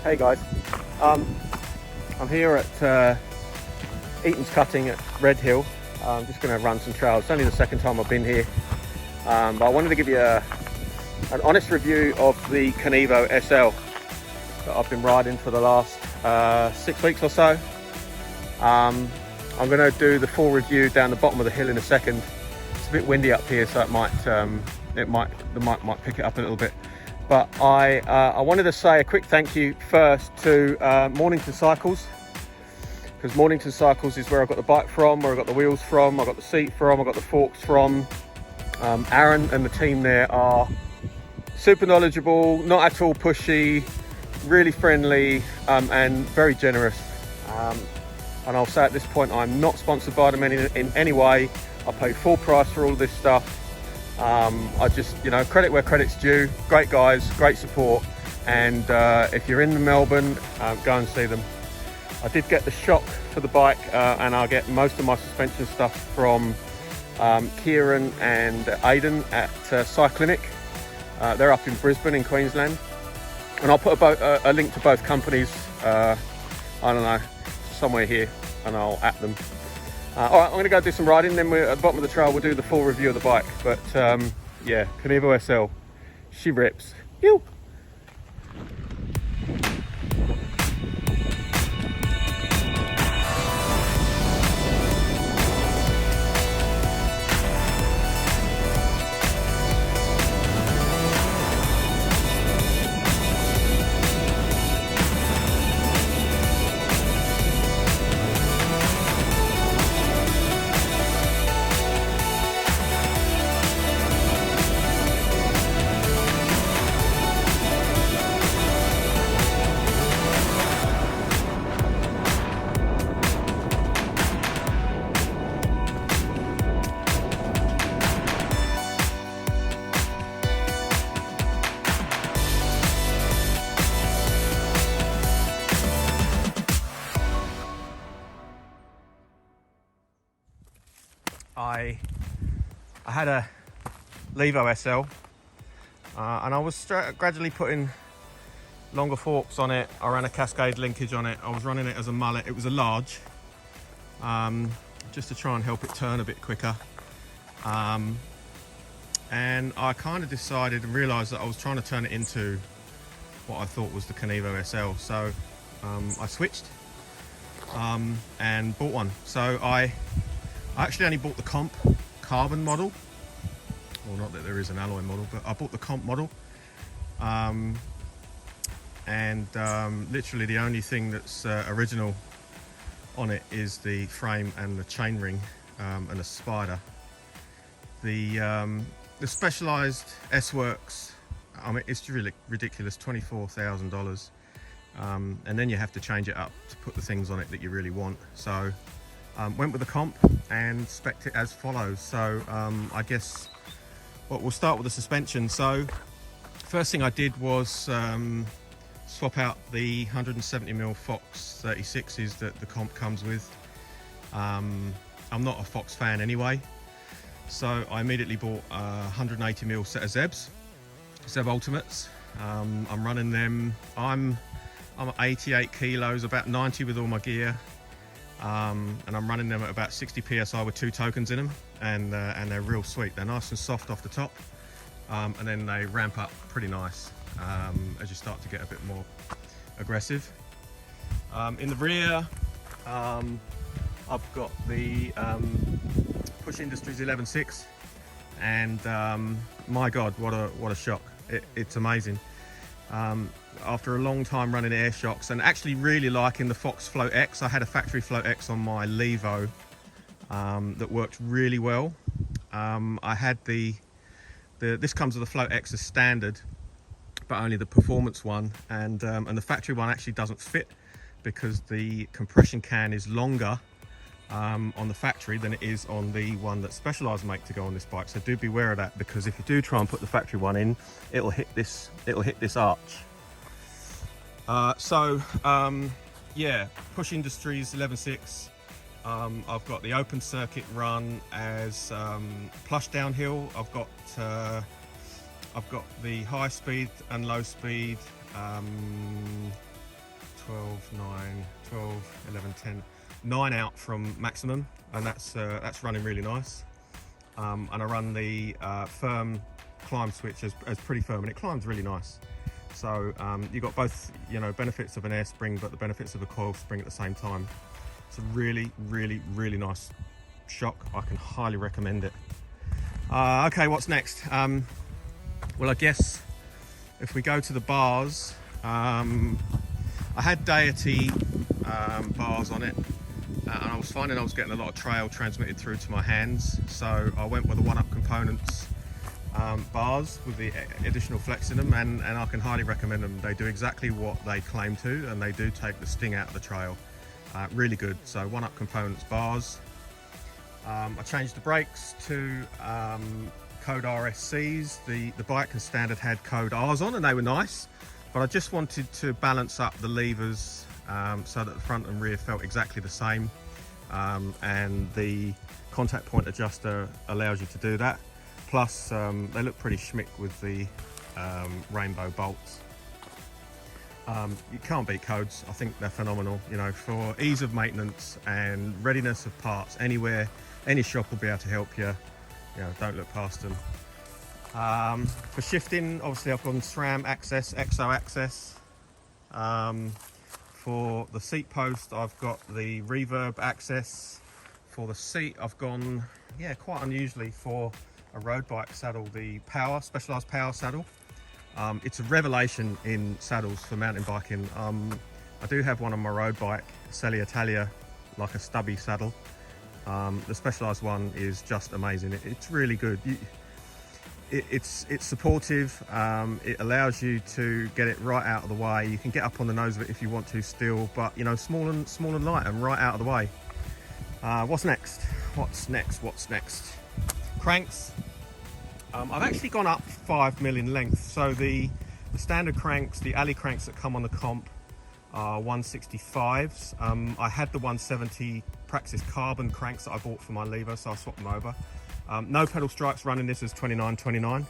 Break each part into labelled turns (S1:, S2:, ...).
S1: Hey guys, I'm here at Eatons cutting at Redhill. I'm just going to run some trails. It's only the second time I've been here, but I wanted to give you an honest review of the Kenevo SL that I've been riding for the last 6 weeks or so. I'm going to do the full review down the bottom of the hill in a second. It's a bit windy up here, so the mic might pick it up a little bit. But I wanted to say a quick thank you first to Mornington Cycles, because Mornington Cycles is where I got the bike from, where I got the wheels from, I got the seat from, I got the forks from. Aaron and the team there are super knowledgeable, not at all pushy, really friendly, and very generous. And I'll say at this point, I'm not sponsored by them in any way. I pay full price for all of this stuff. I just, credit where credit's due. Great guys, great support. And if you're in Melbourne, go and see them. I did get the shock for the bike, and I get most of my suspension stuff from Kieran and Aidan at Cyclinic. They're up in Brisbane in Queensland. And I'll put a link to both companies, I don't know, somewhere here, and I'll at them. All right, I'm going to go do some riding, then at the bottom of the trail we'll do the full review of the bike. But yeah, Kenevo SL, she rips. Ew. I had a Levo SL, and I was gradually putting longer forks on it. I ran a cascade linkage on it. I was running it as a mullet. It was a large, just to try and help it turn a bit quicker. And I kind of decided and realised that I was trying to turn it into what I thought was the Kenevo SL. So I switched and bought one. So I actually only bought the comp carbon model. Well, not that there is an alloy model, but I bought the comp model. Literally the only thing that's original on it is the frame and the chainring and a spider. The Specialized S-Works, I mean, it's really ridiculous, $24,000. And then you have to change it up to put the things on it that you really want. So went with the comp and spec'd it as follows. So I guess we'll start with the suspension. So first thing I did was swap out the 170mm Fox 36s that the comp comes with. I'm not a Fox fan anyway, so I immediately bought a 180mm set of Zeb Ultimates. I'm running them. I'm 88 kilos, about 90 with all my gear. And I'm running them at about 60 psi with 2 tokens in them, and they're real sweet. They're nice and soft off the top, and then they ramp up pretty nice as you start to get a bit more aggressive. In the rear, I've got the Push Industries 11.6, and my God, what a shock! It's amazing. After a long time running air shocks and actually really liking the Fox Float X, I had a factory Float X on my Levo that worked really well. I had this comes with the Float X as standard, but only the performance one, and the factory one actually doesn't fit because the compression can is longer on the factory than it is on the one that Specialized make to go on this bike. So do beware of that, because if you do try and put the factory one in, it'll hit this arch. Yeah, Push Industries 11.6. I've got the open circuit run as plush downhill. I've got the high speed and low speed 12, 9, 12, 11, 10, 9 out from maximum, and that's running really nice. And I run the firm climb switch as pretty firm, and it climbs really nice. So you've got both, you know, benefits of an air spring, but the benefits of a coil spring at the same time. It's a really, really, really nice shock. I can highly recommend it. Okay, what's next? Well, I guess if we go to the bars, I had Deity bars on it, and I was finding I was getting a lot of trail transmitted through to my hands, so I went with the 1UP Components bars with the additional flex in them, and I can highly recommend them. They do exactly what they claim to, and they do take the sting out of the trail. Really good. So 1UP Components bars. I changed the brakes to code RSCs. The bike and standard had code Rs on, and they were nice, but I just wanted to balance up the levers so that the front and rear felt exactly the same, and the contact point adjuster allows you to do that. Plus they look pretty schmick with the rainbow bolts. You can't beat codes. I think they're phenomenal, you know, for ease of maintenance and readiness of parts. Anywhere, any shop will be able to help you. You know, don't look past them. For shifting, obviously I've gone SRAM access, EXO access. For the seat post, I've got the reverb access. For the seat, I've gone, yeah, quite unusually for a road bike saddle, the power, specialized power saddle. It's a revelation in saddles for mountain biking. I do have one on my road bike, Celia Italia, like a stubby saddle. The specialized one is just amazing. It's really good. It's supportive. It allows you to get it right out of the way. You can get up on the nose of it if you want to still, but you know, small and light and right out of the way. What's next? What's next? Cranks. I've actually gone up 5mm in length. So the standard cranks, the alley cranks that come on the comp are 165s. I had the 170 Praxis carbon cranks that I bought for my lever, so I swapped them over. No pedal strikes, running this as 29/29.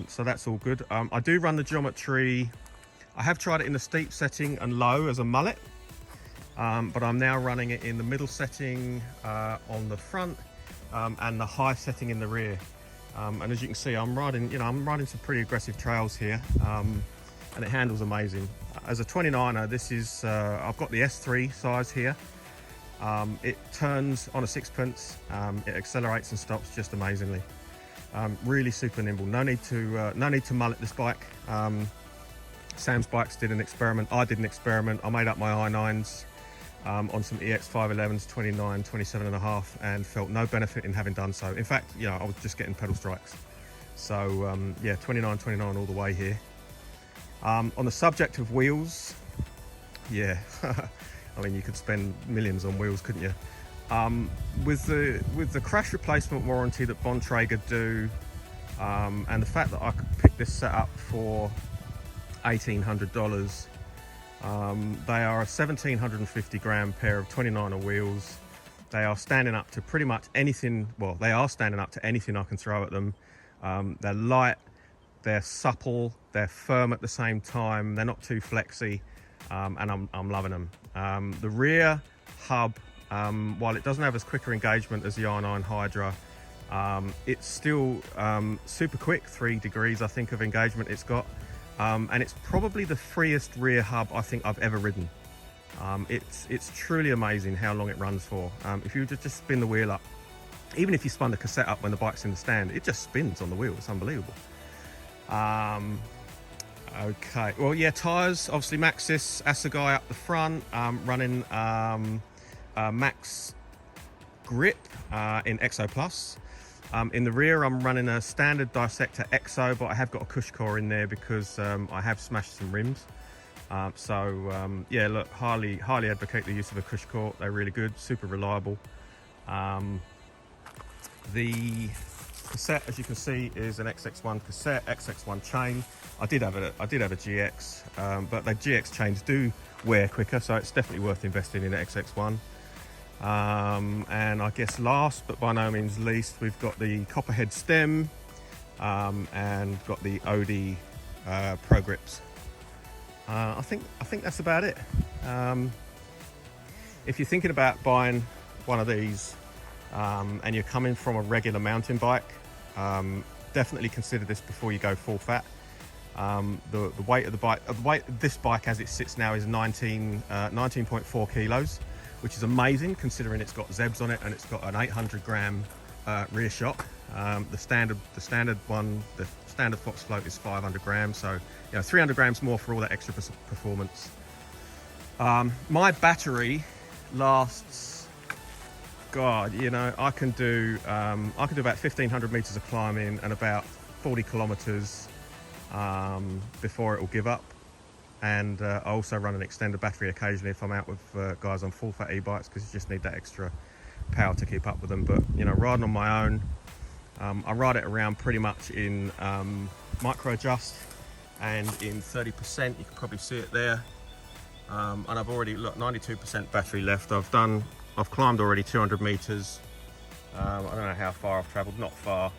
S1: So that's all good. I do run the geometry. I have tried it in the steep setting and low as a mullet, but I'm now running it in the middle setting on the front, and the high setting in the rear. And as you can see, I'm riding some pretty aggressive trails here, and it handles amazing. As a 29er, this is I've got the S3 size here. It turns on a sixpence. It accelerates and stops just amazingly. Really super nimble. No need to mullet this bike. Sam's Bikes did an experiment. I did an experiment. I made up my I9s on some EX511s, 29, 27.5, and felt no benefit in having done so. In fact, you know, I was just getting pedal strikes. So yeah, 29 all the way here. On the subject of wheels, yeah, I mean, you could spend millions on wheels, couldn't you? With the crash replacement warranty that Bontrager do, and the fact that I could pick this set up for $1,800, they are a 1,750 gram pair of 29er wheels. They are standing up to pretty much anything. Well, they are standing up to anything I can throw at them. They're light, they're supple, they're firm at the same time. They're not too flexy, and I'm loving them. The rear hub, while it doesn't have as quicker engagement as the R9 Hydra, it's still super quick. 3 degrees, I think, of engagement it's got. And it's probably the freest rear hub I think I've ever ridden. It's truly amazing how long it runs for. If you just spin the wheel up, even if you spun the cassette up when the bike's in the stand, it just spins on the wheel. It's unbelievable. Okay, well, yeah, tyres, obviously Maxxis Assegai up the front, running Max Grip in Exo Plus. In the rear, I'm running a standard Dissector Exo, but I have got a Cush core in there because I have smashed some rims. Yeah, look, highly advocate the use of a Cush core. They're really good, super reliable. The cassette, as you can see, is an XX1 cassette, XX1 chain. I did have a GX, but the GX chains do wear quicker, so it's definitely worth investing in an XX1. And I guess last but by no means least, we've got the Copperhead stem, and got the OD Pro Grips. I think that's about it. If you're thinking about buying one of these and you're coming from a regular mountain bike, definitely consider this before you go full fat. The weight of the bike, this bike as it sits now is 19.4 kilos, which is amazing considering it's got Zebs on it and it's got an 800 gram rear shock. The standard Fox float is 500 grams, so 300 grams more for all that extra performance. My battery lasts, God, I can do about 1,500 meters of climbing and about 40 kilometers before it will give up. And I also run an extended battery occasionally if I'm out with guys on full fat e-bikes, because you just need that extra power to keep up with them. But riding on my own, I ride it around pretty much in micro adjust and in 30%. You can probably see it there. And I've already 92% battery left. I've climbed already 200 meters. I don't know how far I've traveled, not far.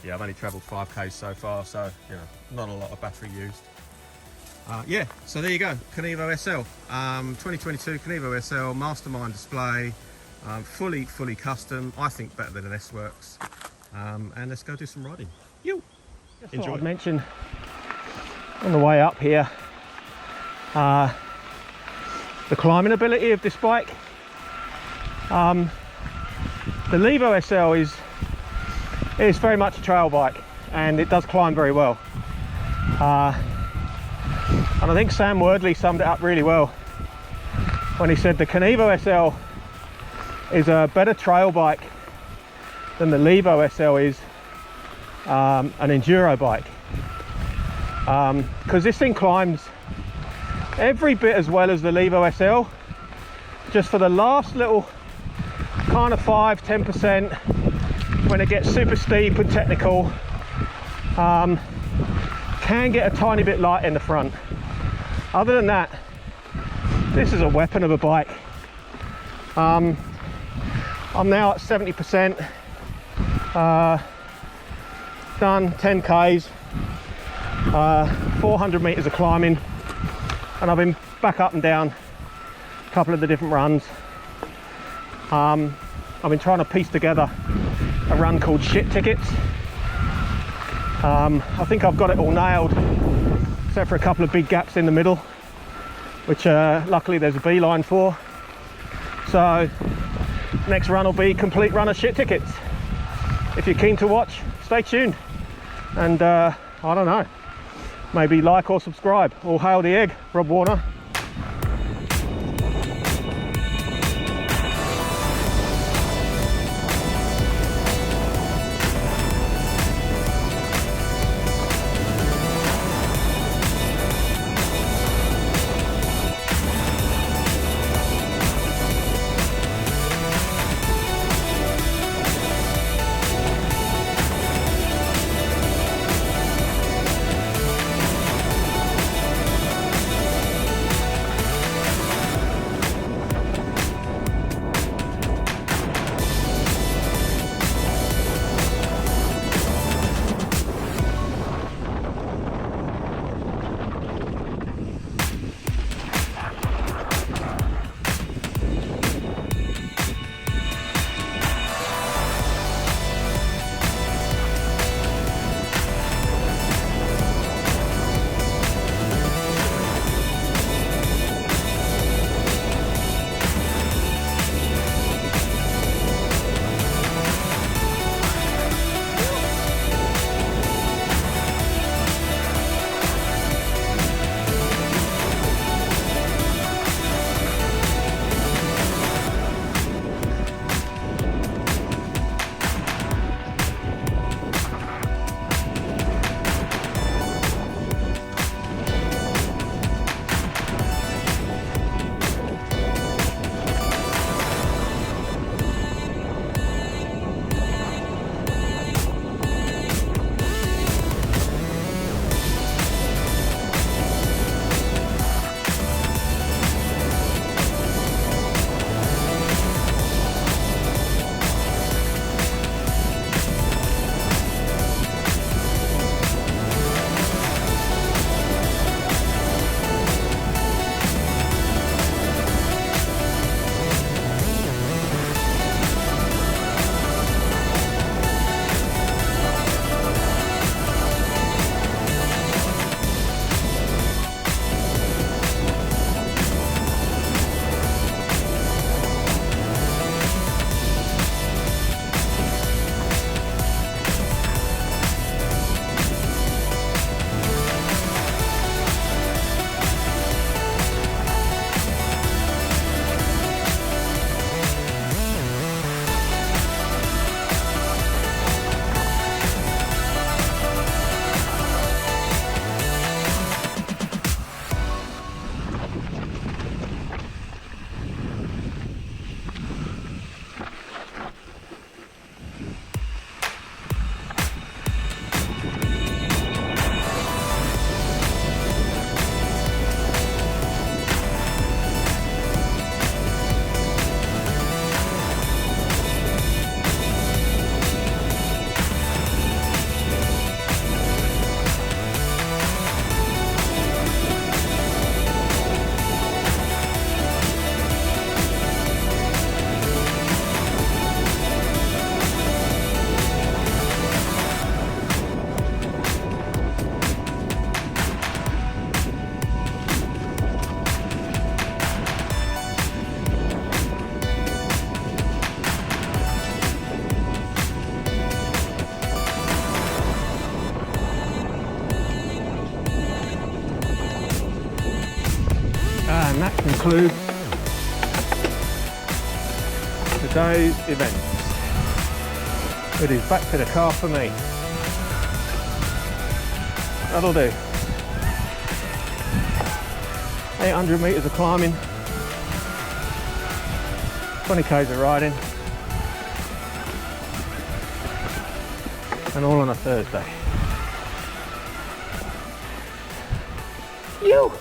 S1: Yeah, I've only traveled 5K so far, so not a lot of battery used. Yeah, so there you go, Kenevo SL, 2022 Kenevo SL, Mastermind display, fully custom. I think better than an S-Works. And let's go do some riding. Enjoy. I'd mention on the way up here, the climbing ability of this bike. The Levo SL is very much a trail bike, and it does climb very well. And I think Sam Wordley summed it up really well when he said the Kenevo SL is a better trail bike than the Levo SL is an enduro bike, because this thing climbs every bit as well as the Levo SL, just for the last little kind of 5-10% when it gets super steep and technical. Can get a tiny bit light in the front. Other than that, this is a weapon of a bike. I'm now at 70%, done 10 Ks, 400 meters of climbing, and I've been back up and down a couple of the different runs. I've been trying to piece together a run called Shit Tickets. I think I've got it all nailed, except for a couple of big gaps in the middle, which luckily there's a beeline for. So next run will be complete run of Shit Tickets. If you're keen to watch, stay tuned, and I don't know, maybe like or subscribe. All hail the egg, Rob Warner. concludes today's event. It is back to the car for me. That'll do. 800 metres of climbing, 20 k's of riding, and all on a Thursday. You!